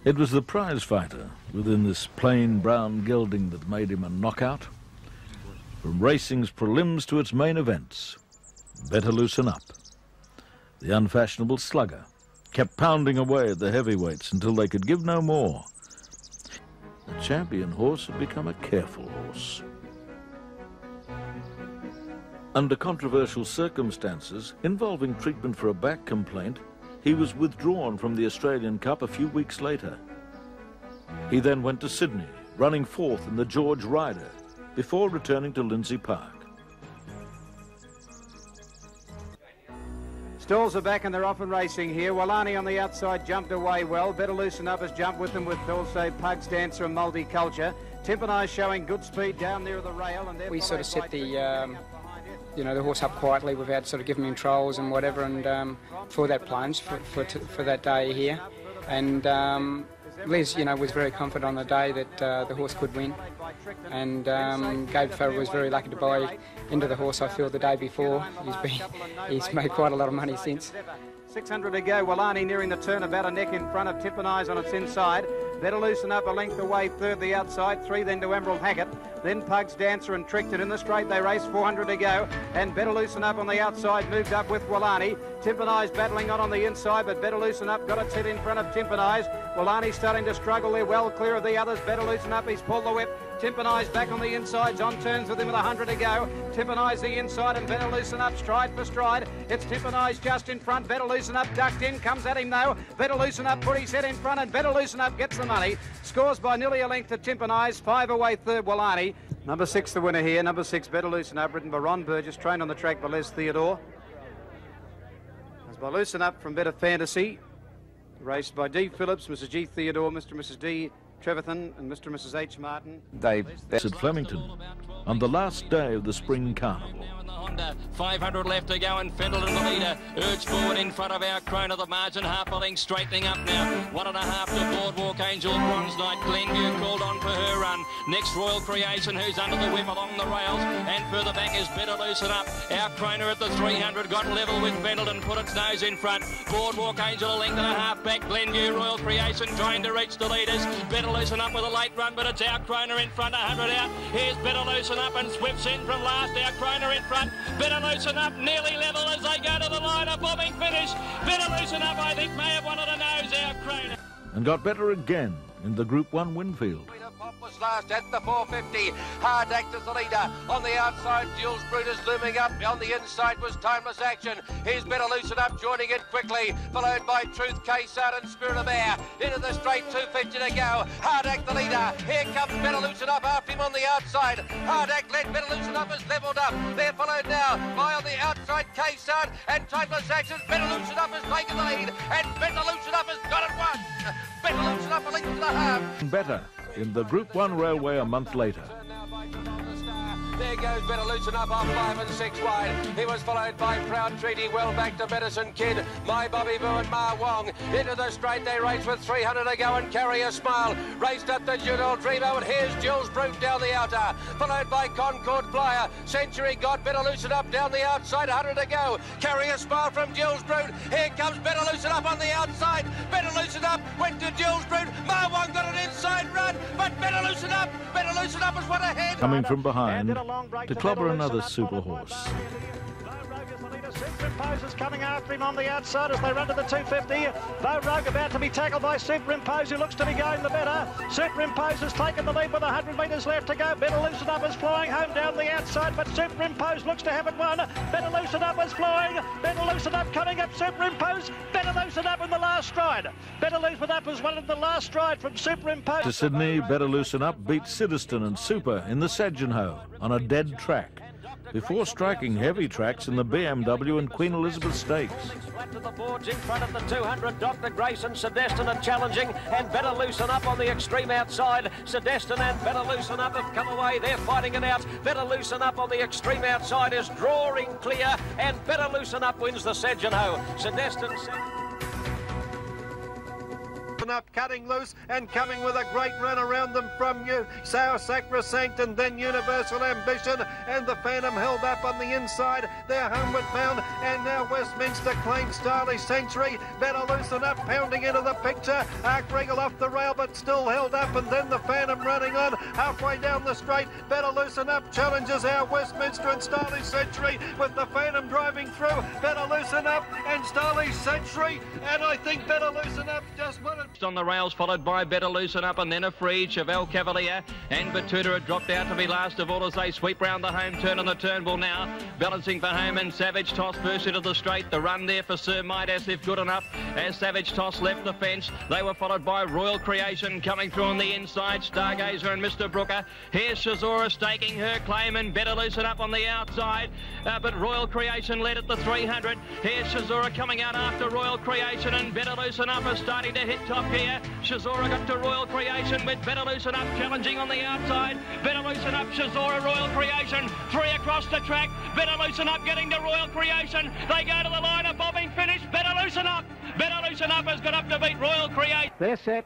It was the prize fighter within this plain brown gilding that made him a knockout. From racing's prelims to its main events, Better Loosen Up. The unfashionable slugger kept pounding away at the heavyweights until they could give no more. The champion horse had become a careful horse. Under controversial circumstances involving treatment for a back complaint, he was withdrawn from the Australian Cup a few weeks later. He then went to Sydney, running fourth in the George Ryder, before returning to Lindsay Park. Stalls are back and they're off and racing here. Walani on the outside jumped away well. Better Loosen Up has jumped with them, with also Pugs Dancer and Multiculture. Timpanai showing good speed down near the rail. And we sort of set the the horse up quietly without sort of giving him trials and whatever, and for that plunge for that day here. And Liz, was very confident on the day that the horse could win, and Gabe Farrell was very lucky to buy into the horse, I feel, the day before. He's made quite a lot of money since. 600 to go. Walani nearing the turn, about a neck in front of Timpanai's on its inside. Better Loosen Up a length away, third the outside, 3 then to Emerald Hackett. Then Pugs Dancer and Tricked It in the straight. They race 400 to go. And Better Loosen Up on the outside moved up with Walani. Timpanai's battling on the inside, but Better Loosen Up got its head in front of Timpanai's. Walani starting to struggle there, well clear of the others. Better Loosen Up, he's pulled the whip. Timpanai's back on the insides, on turns with him with 100 to go. Timpanai's the inside and Better Loosen Up stride for stride. It's Timpanai's just in front. Better Loosen Up ducked in, comes at him though. Better Loosen Up put his head in front and Better Loosen Up gets the money. Scores by nearly a length to Timpanai's, 5 away third Walani. Number 6 the winner here, number 6 Better Loosen Up, written by Ron Burgess, trained on the track by Les Theodore. As by Loosen Up from Better Fantasy, raced by D. Phillips, Mrs. G. Theodore, Mr. and Mrs. D. Trevethan and Mr. and Mrs. H. Martin. That's at Flemington on the last day of the Spring Carnival. 500 left to go and Fendel in the leader. Urged forward in front of our Crone of the margin. Half a length straightening up now. 1.5 to Boardwalk Angel. Bronze Knight Glenview called on for her run. Next Royal Creation, who's under the whip along the rails. And further back is Better Loosen Up. Our Crone at the 300 got level with Pendleton, put its nose in front. Boardwalk Angel a length and a half back. Glenview Royal Creation trying to reach the leaders. Better Loosen Up with a late run, but it's our Crone in front. 100 out. Here's Better Loosen Up and swips in from last. Our Crone in front. Better Loosen Up nearly level as they go to the line. A bobbing finish. Better Loosen Up, I think, may have wanted to nose our Crane. And got better again in the Group 1 Winfield. Pop was last at the 450. Hard Act is the leader. On the outside, Jules Brutus looming up. On the inside was Timeless Action. Here's Better Loosen Up joining it quickly. Followed by Truth, K-Sard and Spirit of Air. Into the straight, 250 to go. Hard Act the leader. Here comes Better Loosen Up after him on the outside. Hard Act led. Better Loosen Up has levelled up. They're followed now by on the outside K-Sard and Timeless Action. Better Loosen Up has taken the lead. And Better Loosen Up has got it won. Better Loosen Up a length and a half. Better in the Group 1 Railway a month later. There goes Better Loosen Up off 5 and 6 wide. He was followed by Proud Treaty, well back to Medicine Kid, My Bobby Boo and Ma Wong. Into the straight they race with 300 to go and Carry a Smile. Raced up to Judo Dreamo and here's Jules Brute down the outer. Followed by Concord Flyer. Century got Better Loosen Up down the outside, 100 to go. Carry a Smile from Jules Brute. Here comes Better Loosen Up on the outside. Better Loosen Up went to Jules Brute. Ma Wong got an inside run, but Better Loosen Up has won ahead. Coming from behind to clobber another super horse. Superimpose is coming after him on the outside as they run to the 250. Bo Rogue about to be tackled by Superimpose, who looks to be going the better. Superimpose has taken the lead with 100 metres left to go. Better Loosen Up is flying home down the outside, but Superimpose looks to have it won. Better Loosen Up is flying. Better Loosen Up coming up. Superimpose. Better Loosen Up in the last stride. Better Loosen Up has won in the last stride from Superimpose. To Sydney, Better Loosen Up beat Siddiston and Super in the Sedgenhoe on a dead track, before striking heavy tracks in the BMW and Queen Elizabeth Stakes. Flat to the boards in front of the 200. Dr. Grace and Sedestin are challenging, and Better Loosen Up on the extreme outside. Sedestin and Better Loosen Up have come away. They're fighting it out. Better Loosen Up on the extreme outside is drawing clear, and Better Loosen Up wins the Sedgenhoe. Sedestin Loosen Up cutting loose and coming with a great run around them from you. Sour Sacrosanct and then Universal Ambition, and the Phantom held up on the inside. They're homeward bound, and now Westminster claims Stylish Century. Better Loosen Up pounding into the picture. Arc Regal off the rail but still held up, and then the Phantom running on halfway down the straight. Better Loosen Up challenges our Westminster and Stylish Century, with the Phantom driving through. Better Loosen Up and Stylish Century, and I think Better Loosen Up just won it. On the rails, followed by Better Loosen Up, and then a free Chevelle Cavalier, and Batuta had dropped out to be last of all as they sweep round the home turn on the Turnbull now. Balancing for home, and Savage Toss first into the straight. The run there for Sir Midas if good enough. As Savage Toss left the fence, they were followed by Royal Creation coming through on the inside. Stargazer and Mr. Brooker. Here's Shazora staking her claim, and Better Loosen Up on the outside. But Royal Creation led at the 300. Here's Shazora coming out after Royal Creation, and Better Loosen Up is starting to hit top gear. Shazora got to Royal Creation with Better Loosen Up challenging on the outside. Better Loosen Up, Shazora, Royal Creation. Three across the track. Better Loosen Up getting to Royal Creation. They go to the line, a bobbing finish. Better Loosen Up. Better Loosen Up has got up to beat Royal Creation. They're set.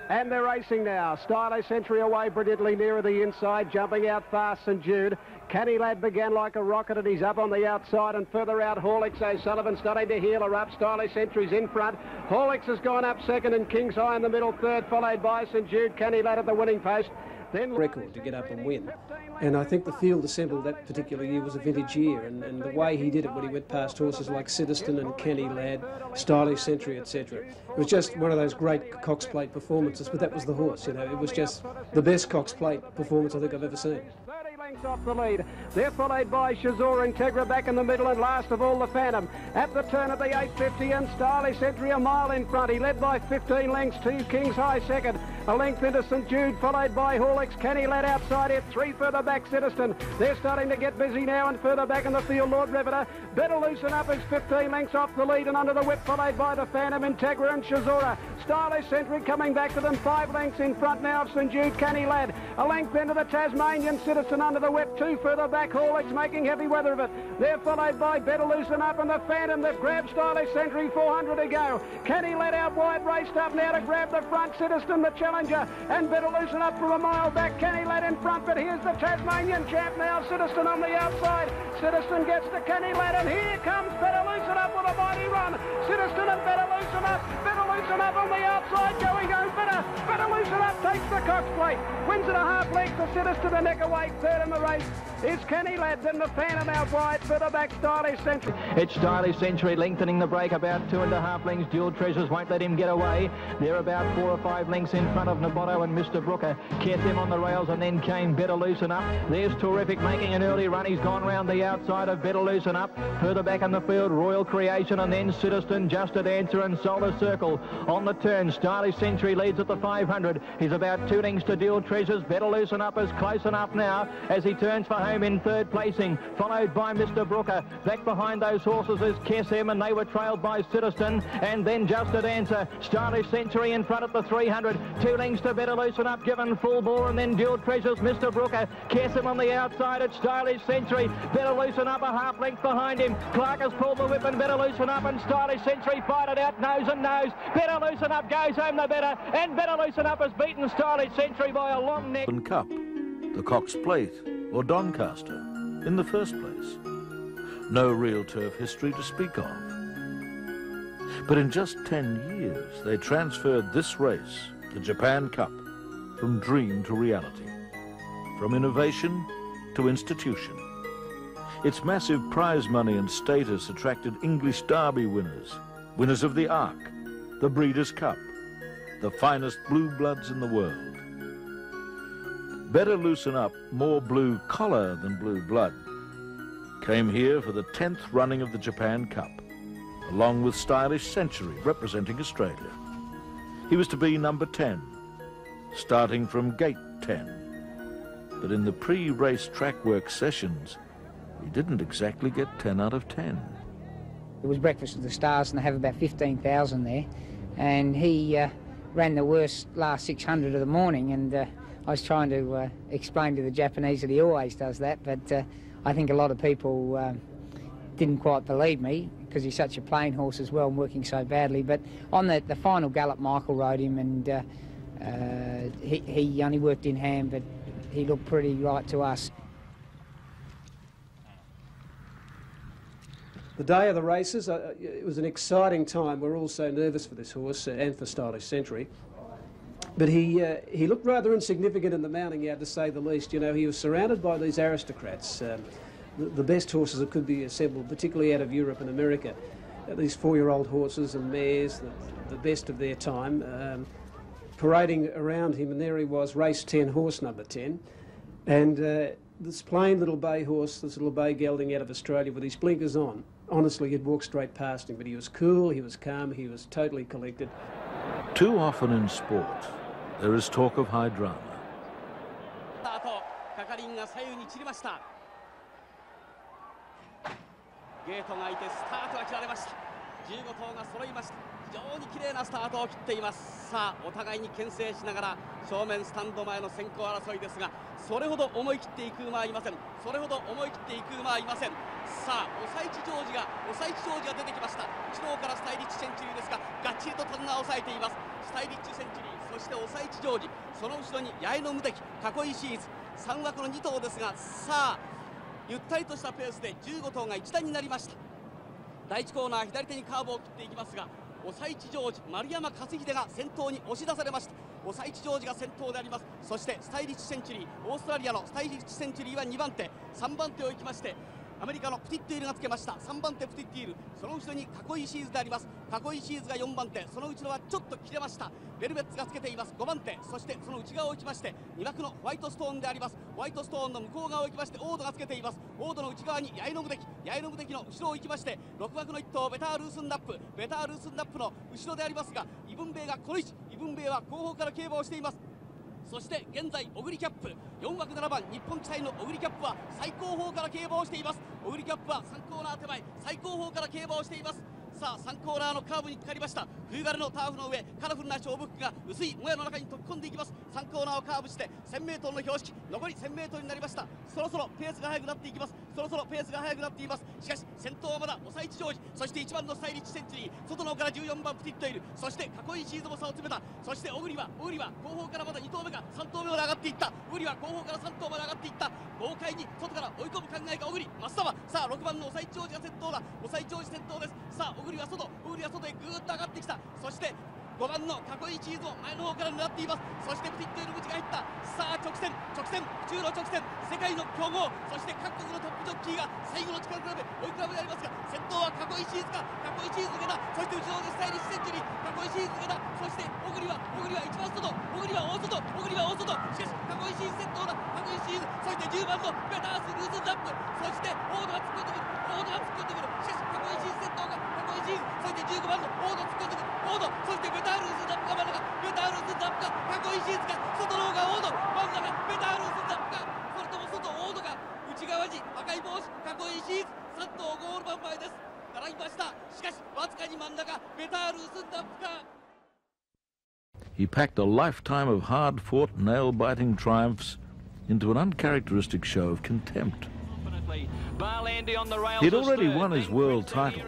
And they're racing now. Stylish Century away brilliantly nearer the inside, jumping out fast St Jude. Canny Lad began like a rocket, and he's up on the outside, and further out Horlicks O'Sullivan starting to heel her up. Stylish Century's in front. Horlicks has gone up second, and King's High in the middle third, followed by St Jude. Canny Lad at the winning post. Then record to get up and win. And I think the field assembled that particular year was a vintage year, and the way he did it when he went past horses like Citizen and Kenny Lad, Stylish Century, etc. It was just one of those great Cox Plate performances, but that was the horse, you know. It was just the best Cox Plate performance I think I've ever seen. Off the lead. They're followed by Shazora Integra back in the middle, and last of all the Phantom. At the turn of the 850, and Stylish Century a mile in front. He led by 15 lengths to King's High second. A length into St Jude, followed by Horlicks. Canny Lad outside it. Three further back, Citizen. They're starting to get busy now, and further back in the field, Lord Riveter. Better Loosen Up is 15 lengths off the lead, and under the whip, followed by the Phantom, Integra and Shazora. Stylish Century coming back to them, 5 lengths in front now of St Jude, Canny Lad. A length into the Tasmanian Citizen under the whip, 2 further back, Horlicks making heavy weather of it. They're followed by Better Loosen Up and the Phantom that grabs Stylish Century, 400 to go. Canny Lad out wide, raced up now to grab the front, Citizen the challenger, and Better Loosen Up from a mile back, Canny Lad in front, but here's the Tasmanian champ now, Citizen on the outside. Citizen gets to Canny Lad, and here comes Better Loosen Up with a mighty run. Citizen and Better Loosen Up on the outside, going home. Better Loosen Up takes the Cox Plate, wins it a half length to Citizen, the neck away, third in the race. Is Canny Lad, then the Phantom out wide, further back Stylish Century. It's Stylish Century lengthening the break about 2.5 lengths. Dual Treasures won't let him get away. They're about 4 or 5 lengths in front of Naboto and Mr. Brooker. Kept them on the rails, and then came Better Loosen Up. There's Terrific making an early run. He's gone round the outside of Better Loosen Up. Further back in the field, Royal Creation, and then Citizen, Just a Dancer and Solar Circle. On the turn, Stylish Century leads at the 500. He's about 2 lengths to Dual Treasures. Better Loosen Up is close enough now as he turns for home in third placing, followed by Mr. Brooker. Back behind those horses is Kessem, and they were trailed by Citizen, and then Just a Dancer. Stylish Century in front at the 300. 2 lengths to Better Loosen Up, given full bore, and then Dual Treasures, Mr. Brooker. Kessem on the outside at Stylish Century. Better Loosen Up a half length behind him. Clark has pulled the whip, and Better Loosen Up and Stylish Century fight it out nose and nose. Better Loosen Up goes home the better, and Better Loosen Up has beaten Stylish Century by a long neck. Cup, the Cox Plate or Doncaster in the first place. No real turf history to speak of. But in just 10 years, they transferred this race, the Japan Cup, from dream to reality, from innovation to institution. Its massive prize money and status attracted English Derby winners, winners of the Arc, the Breeders' Cup, the finest blue bloods in the world. Better Loosen Up, more blue collar than blue blood, came here for the 10th running of the Japan Cup, along with Stylish Century representing Australia. He was to be number 10, starting from gate 10. But in the pre-race track work sessions, he didn't exactly get 10 out of 10. It was Breakfast with the Stars, and they have about 15,000 there, and he ran the worst last 600 of the morning, and I was trying to explain to the Japanese that he always does that, but I think a lot of people didn't quite believe me because he's such a plain horse as well and working so badly. But on the final gallop, Michael rode him, and he only worked in hand, but he looked pretty right to us. The day of the races, it was an exciting time. We're all so nervous for this horse and for Stylish Century. But he looked rather insignificant in the mounting yard, to say the least. You know, he was surrounded by these aristocrats, the best horses that could be assembled, particularly out of Europe and America. These 4-year-old horses and mares, the best of their time, parading around him, and there he was, race 10, horse number 10. And this plain little bay horse, this little bay gelding out of Australia with his blinkers on, honestly, he'd walk straight past him, but he was cool, he was calm, he was totally collected. Too often in sport, there is talk of high drama. ゲートが開いてスタートが切られました。15頭が揃いました。非常に綺麗なスタートを切っています。さあお互いに牽制しながら正面スタンド前の先行争いですが、それほど思い切っていく馬はいません。それほど思い切っていく馬はいません。さあ抑え地ジョージが出てきました。後ろからスタイリッチセンチュリーですが、がっちりとタンナーを抑えています。スタイリッチセンチュリー、そして抑え地ジョージ、その後ろに八重の無敵、囲いシーズ、3枠の2頭ですが、さあゆったりとしたペースで15頭が一段になりました。第1コーナー左手にカーブを切っていきますが、抑え地ジョージ、丸山勝秀が先頭に押し出されました。抑え地ジョージが先頭であります。そしてスタイリッチセンチュリー、オーストラリアのスタイリッチセンチュリーは2番手、3番手を行きまして、アメリカのプティッティールがつけました。3番手プティッティール、その後ろに囲いシーズであります。囲いシーズが4番手、その後ろはちょっと切れました。ベルベッツがつけています5番手、そしてその内側を行きまして2枠のホワイトストーンであります。ホワイトストーンの向こう側を行きましてオードがつけています。オードの内側に八重の無敵、八重の無敵の後ろを行きまして6枠の1頭ベタールースンアップ、ベタールースンアップの後ろでありますが、イブンベイがこの位置、イブンベイは後方から競馬をしています。そして現在オグリキャップ4枠7番日本期待のオグリキャップは最後方から競馬をしています。オグリキャップは3コーナー手前最後方から競馬をしています。さあ3コーナーのカーブにかかりました。冬枯れのターフの上、カラフルな勝負服が薄いもやの中に飛び込んでいきます。3コーナーをカーブして 1000m の標識、残り 1000m になりました。そろそろペースが速くなっていきます。そろそろペースが速くなっています。しかし先頭はまだ抑え地ジョージ、そして1番のスタイリッチセンチュリー、外の方から14番プティットいる、そして囲いシーズも差を詰めた。そしてオグリは後方からまだ2頭目が3頭目まで上がっていった。オグリは後方から3頭まで上がっていった。豪快に外から追い込む考えかオグリ、増田はさあ6番の抑え地ジョージが先頭だ。抑え地ジョージ先頭です。さあオグリは外へぐーっと上がってきた。そして5番の囲いチーズを前の方から狙っています。そしてプティットイルムチが入った。さあ直線中路直線、世界の強豪、そして各国のトップジョッキーが最後の力比べ追い比べでありますが、先頭は囲いチーズか、囲いチーズ抜けた。そして後ろでスタイリッシュセンチュリー、囲いチーズ抜けた。そしてオグリは一番外、オグリは大外、オグリは大外、しかし囲いチーズ先頭だ。囲いチーズ、そして10番のベタースルーズンアップ、そしてオードが突っ込んでくる、オードが突っ込んでくる。しかし囲いチーズ先頭が、囲いチーズ、そして15番のオード突っ込んでくる、オード、そしてベタールーズンアップが真ん中、ベタールーズンアップか、囲いチーズか、外の方がオード、真ん中ベタールーズンアップか、それとも外オードが、内側に赤い帽子、囲いチーズ、3頭ゴール板前です。並びました。しかしわずかに真ん中、ベタールーズンアップか。He packed a lifetime of hard-fought, nail-biting triumphs into an uncharacteristic show of contempt. He'd already won his world title.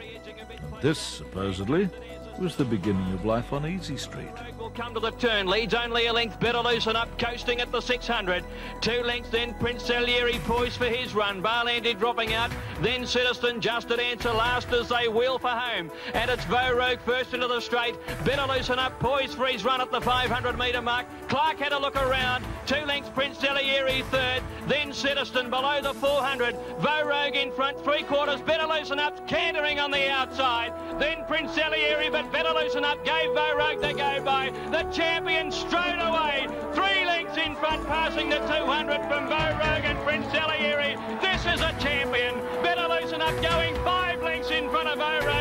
This, supposedly, was the beginning of life on Easy Street. Will come to the turn, leads only a length, better loosen up, coasting at the 600. 2 lengths then Prince Salieri poised for his run, Barlandy dropping out, then Citizen just at answer last as they wheel for home. And it's Vogue first into the straight, better loosen up, poised for his run at the 500-metre mark. Clark had a look around, 2 lengths Prince Salieri third, then Citizen below the 400, Vogue in front, 3/4, better loosen up, cantering on the outside, then Prince Salieri, but better loosen up, gave Vogue the go by. The champion straight away, 3 lengths in front, passing the 200 from Vogue and Prince Salieri. This is a champion. Better loosen up, going 5 lengths in front of Vogue.